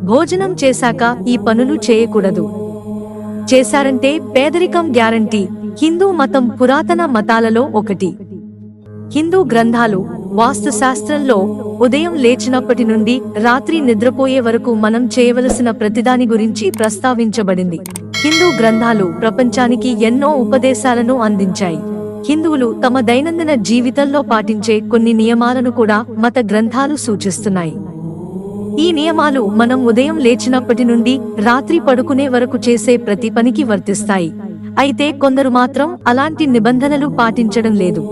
భోజనం చేశాక ఈ పనులు చేయకూడదు. చేశారంటే పేదరికం గ్యారంటీ. హిందూ మతం పురాతన మతాలలో ఒకటి. హిందూ గ్రంథాలు, వాస్తుశాస్త్రంలో ఉదయం లేచినప్పటి నుండి రాత్రి నిద్రపోయే వరకు మనం చేయవలసిన ప్రతిదాని గురించి ప్రస్తావించబడింది. హిందూ గ్రంథాలు ప్రపంచానికి ఎన్నో ఉపదేశాలను అందించాయి. హిందువులు తమ దైనందిన జీవితంలో పాటించే కొన్ని నియమాలను కూడా మత గ్రంథాలు సూచిస్తున్నాయి. ఈ నియమాలు మనం ఉదయం లేచినప్పటి నుండి రాత్రి పడుకునే వరకు చేసే ప్రతి పనికి వర్తిస్తాయి. అయితే కొందరు మాత్రం అలాంటి నిబంధనలు పాటించడం లేదు.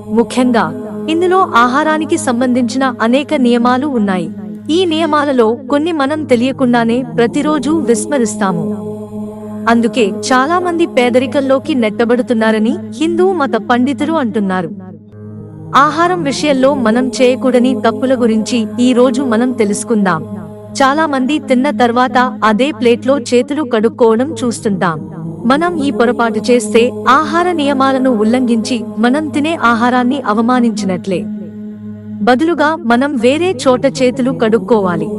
ముఖ్యంగా ఇందులో ఆహారానికి సంబంధించిన అనేక నియమాలు ఉన్నాయి. ఈ నియమాలలో కొన్ని మనం తెలియకుండానే ప్రతిరోజు విస్మరిస్తాము. అందుకే చాలా మంది పేదరికంలోకి నెట్టబడుతున్నారని హిందూ మత పండితులు అంటున్నారు. ఆహారం విషయంలో మనం చేయకూడని తప్పుల గురించి ఈ రోజు మనం తెలుసుకుందాం. చాలా మంది తిన్న తర్వాత అదే ప్లేట్లో చేతులు కడుక్కోవడం చూస్తుంటాం. మనం ఈ పొరపాటు చేస్తే ఆహార నియమాలను ఉల్లంఘించి మనం తినే ఆహారాన్ని అవమానించినట్లే. బదులుగా మనం వేరే చోట చేతులు కడుక్కోవాలి.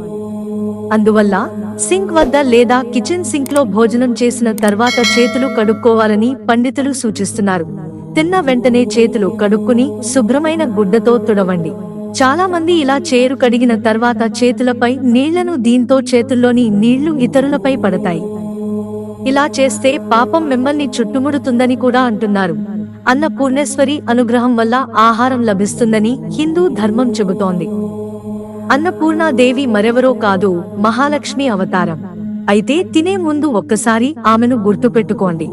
అందువల్ల సింక్ వద్ద లేదా కిచెన్ సింక్ లో భోజనం చేసిన తర్వాత చేతులు కడుక్కోవాలని పండితులు సూచిస్తున్నారు. తిన్న వెంటనే చేతులు కడుక్కుని శుభ్రమైన గుడ్డతో తుడవండి. చాలా మంది ఇలా చేయరు. కడిగిన తర్వాత చేతులపై నీళ్లను, దీంతో చేతుల్లోని నీళ్లు ఇతరులపై పడతాయి. ఇలా చేస్తే పాపం మిమ్మల్ని చుట్టుముడుతుందని కూడా అంటున్నారు. అన్నపూర్ణేశ్వరి అనుగ్రహం వల్ల ఆహారం లభిస్తుందని హిందూ ధర్మం చెబుతోంది. అన్నపూర్ణాదేవి మరెవరో కాదు, మహాలక్ష్మి అవతారం. అయితే తినే ముందు ఒక్కసారి ఆమెను గుర్తుపెట్టుకోండి.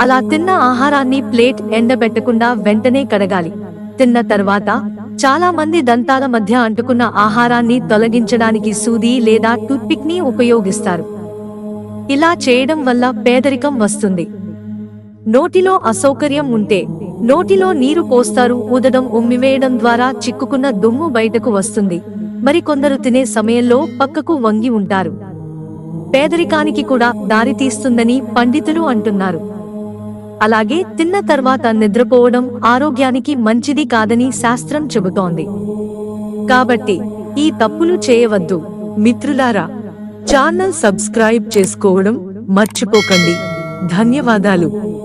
అలా తిన్న ఆహారాన్ని ప్లేట్ ఎండబెట్టకుండా వెంటనే కడగాలి. తిన్న తర్వాత చాలా మంది దంతాల మధ్య అంటుకున్న ఆహారాన్ని తొలగించడానికి సూది లేదా టూత్పిక్ ని ఉపయోగిస్తారు. ఇలా చేయడం వల్ల పేదరికం వస్తుంది. నోటిలో అసౌకర్యం ఉంటే నోటిలో నీరు పోస్తారు. ఊదడం, ఉమ్మివేయడం ద్వారా చిక్కుకున్న దుమ్ము బయటకు వస్తుంది. మరికొందరు తినే సమయంలో పక్కకు వంగి ఉంటారు. పేదరికానికి కూడా దారితీస్తుందని పండితులు అంటున్నారు. అలాగే తిన్న తర్వాత నిద్రపోవడం ఆరోగ్యానికి మంచిది కాదని శాస్త్రం చెబుతోంది. కాబట్టి ఈ తప్పులు చేయవద్దు. మిత్రులారా, ఛానల్ సబ్స్క్రైబ్ చేసుకోవడం మర్చిపోకండి. ధన్యవాదాలు.